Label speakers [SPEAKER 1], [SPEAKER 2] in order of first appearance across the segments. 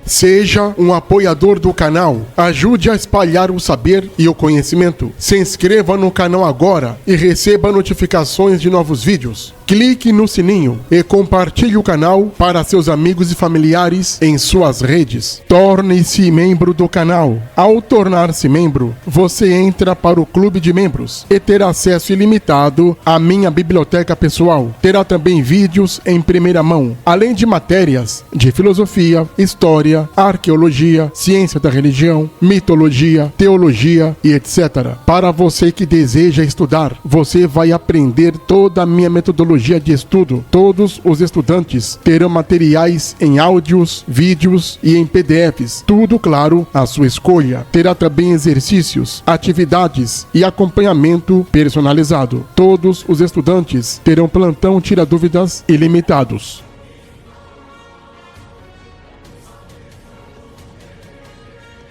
[SPEAKER 1] Seja um apoiador do canal. Ajude a espalhar o saber e o conhecimento. Se inscreva no canal agora e receba notificações de novos vídeos. Clique no sininho e compartilhe o canal para seus amigos e familiares em suas redes. Torne-se membro do canal. Ao tornar-se membro, você entra para o clube de membros e terá acesso ilimitado à minha biblioteca pessoal. Terá também vídeos em primeira mão, além de matérias de filosofia, história, arqueologia, ciência da religião, mitologia, teologia e etc. Para você que deseja estudar, você vai aprender toda a minha metodologia de estudo. Todos os estudantes terão materiais em áudios, vídeos e em PDFs. Tudo, claro, à sua escolha. Terá também exercícios, atividades e acompanhamento personalizado. Todos os estudantes terão plantão tira-dúvidas ilimitados.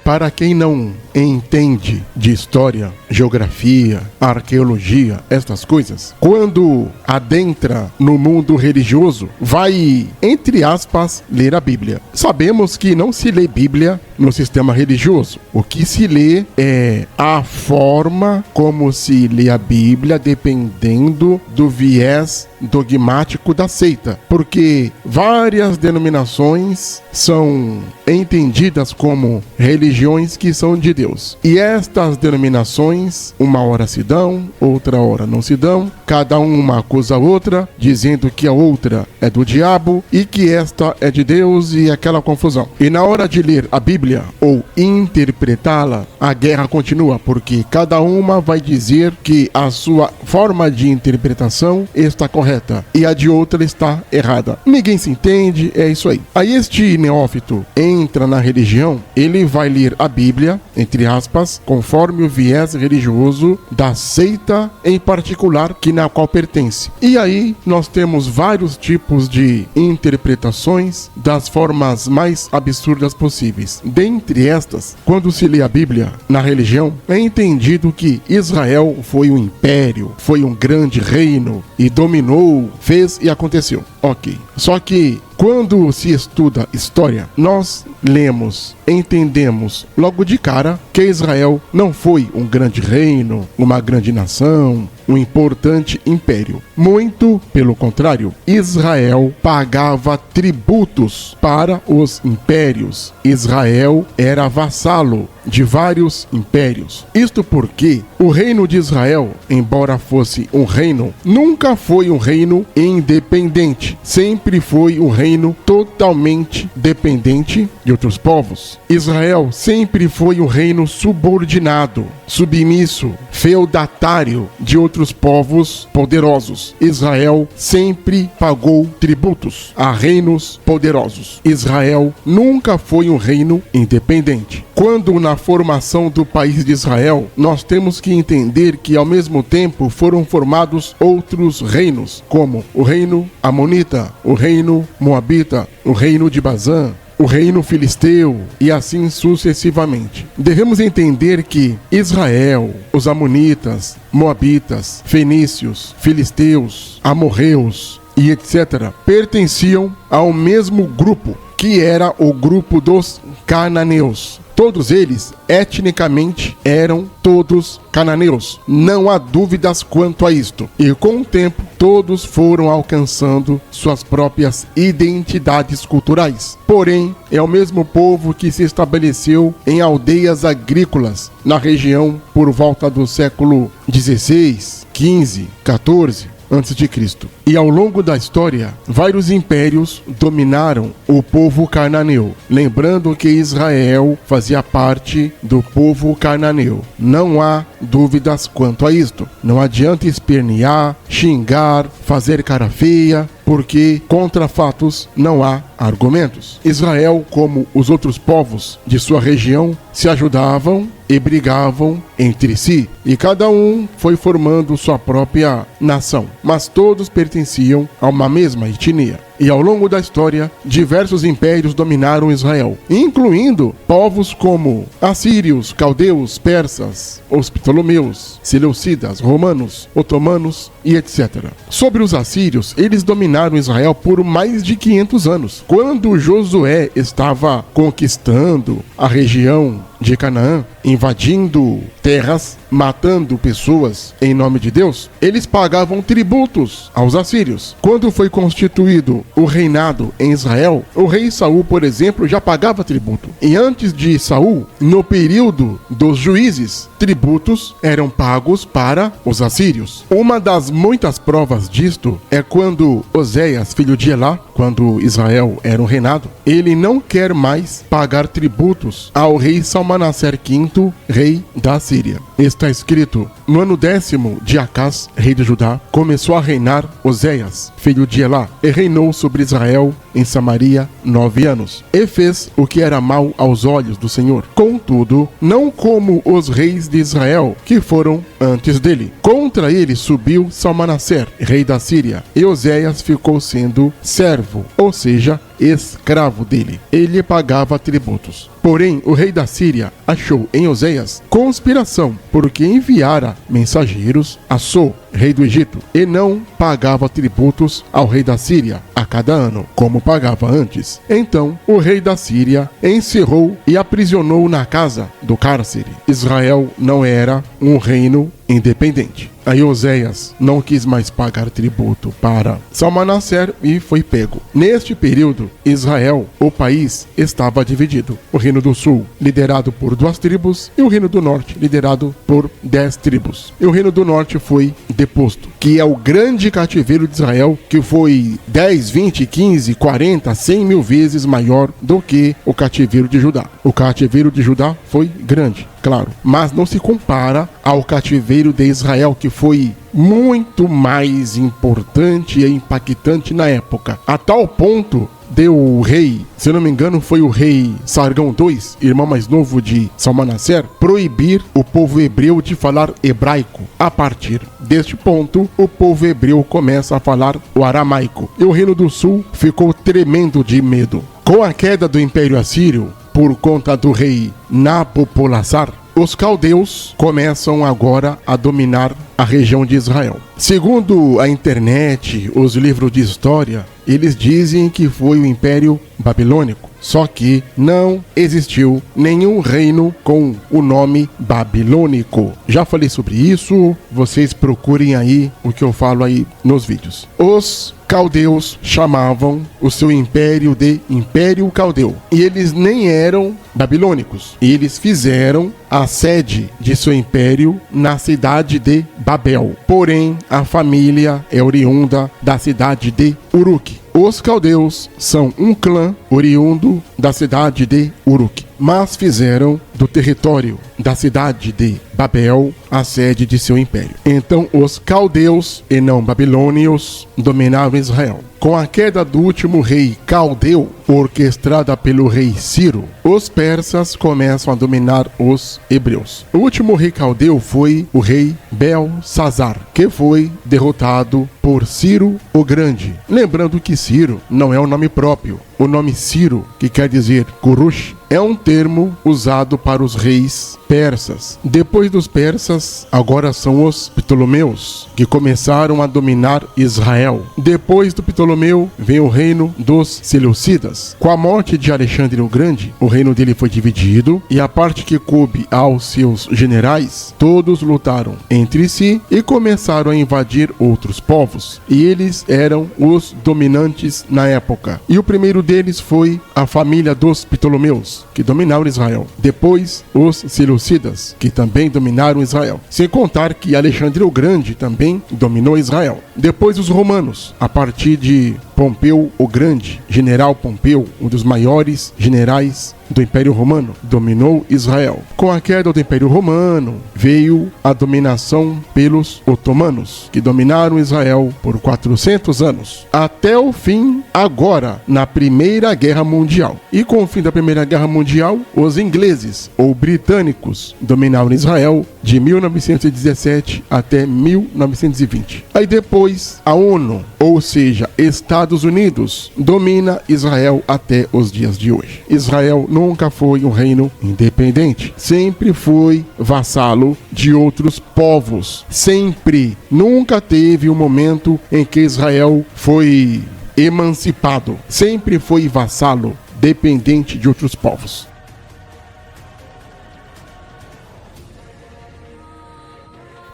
[SPEAKER 1] Para quem não entende de história, geografia, arqueologia, estas coisas, quando adentra no mundo religioso, vai, entre aspas, ler a Bíblia. Sabemos que não se lê Bíblia no sistema religioso. O que se lê é a forma como se lê a Bíblia, dependendo do viés dogmático da seita, porque várias denominações são entendidas como religiões que são de Deus. E estas denominações, uma hora se dão, outra hora não se dão, cada uma acusa a outra, dizendo que a outra é do diabo e que esta é de Deus, e aquela confusão. E na hora de ler a Bíblia ou interpretá-la, a guerra continua, porque cada uma vai dizer que a sua forma de interpretação está correta e a de outra está errada. Ninguém se entende, é isso aí. Aí este neófito entra na religião, ele vai ler a Bíblia, entre aspas, conforme o viés religioso da seita em particular que na qual pertence. E aí nós temos vários tipos de interpretações das formas mais absurdas possíveis. Dentre estas, quando se lê a Bíblia na religião, é entendido que Israel foi um império, foi um grande reino e dominou, fez e aconteceu. Ok. Só que quando se estuda história, nós lemos, entendemos logo de cara que Israel não foi um grande reino, uma grande nação, um importante império. Muito pelo contrário, Israel pagava tributos para os impérios. Israel era vassalo de vários impérios. Isto porque o reino de Israel, embora fosse um reino, nunca foi um reino independente. Sempre foi um reino totalmente dependente de outros povos. Israel sempre foi um reino subordinado, submisso, feudatário de outros povos poderosos. Israel sempre pagou tributos a reinos poderosos. Israel nunca foi um reino independente. Quando na formação do país de Israel, nós temos que entender que ao mesmo tempo foram formados outros reinos, como o reino amonita, o reino moabita, o reino de Bazã, o reino filisteu e assim sucessivamente. Devemos entender que Israel, os amonitas, moabitas, fenícios, filisteus, amorreus e etc. pertenciam ao mesmo grupo, que era o grupo dos cananeus. Todos eles, etnicamente, eram todos cananeus. Não há dúvidas quanto a isto. E com o tempo, todos foram alcançando suas próprias identidades culturais. Porém, é o mesmo povo que se estabeleceu em aldeias agrícolas na região por volta do século XVI, XV, XIV. a.C. E ao longo da história, vários impérios dominaram o povo cananeu. Lembrando que Israel fazia parte do povo cananeu. Não há dúvidas quanto a isto. Não adianta espernear, xingar, fazer cara feia, porque contra fatos não há argumentos. Israel, como os outros povos de sua região, se ajudavam e brigavam entre si, e cada um foi formando sua própria nação, mas todos pertenciam a uma mesma etnia. E ao longo da história, diversos impérios dominaram Israel, incluindo povos como assírios, caldeus, persas, os ptolomeus, seleucidas, romanos, otomanos e etc. Sobre os assírios, eles dominaram Israel por mais de 500 anos. Quando Josué estava conquistando a região de Canaã, invadindo terras, matando pessoas em nome de Deus, eles pagavam tributos aos assírios. Quando foi constituído o reinado em Israel, o rei Saul, por exemplo, já pagava tributo. E antes de Saul, no período dos juízes, tributos eram pagos para os assírios. Uma das muitas provas disto é quando Oséias, filho de Elá, quando Israel era um reinado, ele não quer mais pagar tributos ao rei Salmanaser V, rei da Síria. Está escrito: no ano 10º de Acás, rei de Judá, começou a reinar Oséias, filho de Elá, e reinou sobre Israel em Samaria 9 anos, e fez o que era mal aos olhos do Senhor. Contudo, não como os reis de Israel, que foram antes dele. Contra ele subiu Salmanaser, rei da Síria, e Oséias ficou sendo servo, ou seja, escravo dele. Ele pagava tributos. Porém, o rei da Síria achou em Oséias conspiração, porque enviara mensageiros a So, rei do Egito, e não pagava tributos ao rei da Síria a cada ano, como pagava antes. Então, o rei da Síria encerrou e aprisionou na casa do cárcere. Israel não era um reino independente. Aí Oséias não quis mais pagar tributo para Salmanaser e foi pego. Neste período, Israel, o país, estava dividido. O reino do sul, liderado por 2 tribos, e o reino do norte, liderado por 10 tribos. E o reino do norte foi deposto, que é o grande cativeiro de Israel, que foi 10, 20, 15, 40, 100 mil vezes maior do que o cativeiro de Judá. O cativeiro de Judá foi grande, claro, mas não se compara ao cativeiro de Israel, que foi muito mais importante e impactante na época, a tal ponto de o rei, se não me engano foi o rei Sargão II, irmão mais novo de Salmanaser, proibir o povo hebreu de falar hebraico. A partir deste ponto, o povo hebreu começa a falar o aramaico, e o reino do sul ficou tremendo de medo. Com a queda do Império Assírio, por conta do rei Nabopolassar, os caldeus começam agora a dominar a região de Israel. Segundo a internet, os livros de história, eles dizem que foi o Império Babilônico. Só que não existiu nenhum reino com o nome babilônico. Já falei sobre isso, vocês procurem aí o que eu falo aí nos vídeos. Os caldeus chamavam o seu império de Império Caldeu. E eles nem eram babilônicos. E eles fizeram a sede de seu império na cidade de Babel. Porém, a família é oriunda da cidade de Uruk. Os caldeus são um clã oriundo da cidade de Uruk, mas fizeram do território da cidade de Babel a sede de seu império. Então os caldeus, e não babilônios, dominavam Israel. Com a queda do último rei caldeu, orquestrada pelo rei Ciro, os persas começam a dominar os hebreus. O último rei caldeu foi o rei Belsazar, que foi derrotado por Ciro o Grande. Lembrando que Ciro não é um nome próprio. O nome Ciro, que quer dizer Kurush, é um termo usado para os reis persas. Depois dos persas, agora são os Ptolomeus, que começaram a dominar Israel. Depois do Ptolomeu, vem o reino dos Seleucidas. Com a morte de Alexandre o Grande, o reino dele foi dividido, e a parte que coube aos seus generais, todos lutaram entre si e começaram a invadir outros povos. E eles eram os dominantes na época. E o primeiro deles foi a família dos Ptolomeus, que dominaram Israel. Depois, os Seleucidas, que também dominaram Israel. Sem contar que Alexandre o Grande também dominou Israel. Depois, os romanos, a partir de Pompeu o Grande, general Pompeu, um dos maiores generais do Império Romano, dominou Israel. Com a queda do Império Romano, veio a dominação pelos otomanos, que dominaram Israel por 400 anos, até o fim, agora, na Primeira Guerra Mundial. E com o fim da Primeira Guerra Mundial, os ingleses, ou britânicos, dominaram Israel de 1917 até 1920. Aí depois, a ONU, ou seja, Estados Unidos, domina Israel até os dias de hoje. Israel nunca foi um reino independente, sempre foi vassalo de outros povos, sempre, nunca teve um momento em que Israel foi emancipado, sempre foi vassalo, dependente de outros povos.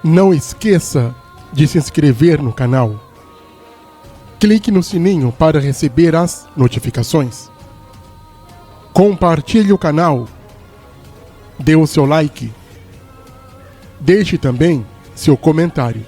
[SPEAKER 1] Não esqueça de se inscrever no canal. Clique no sininho para receber as notificações. Compartilhe o canal. Dê o seu like. Deixe também seu comentário.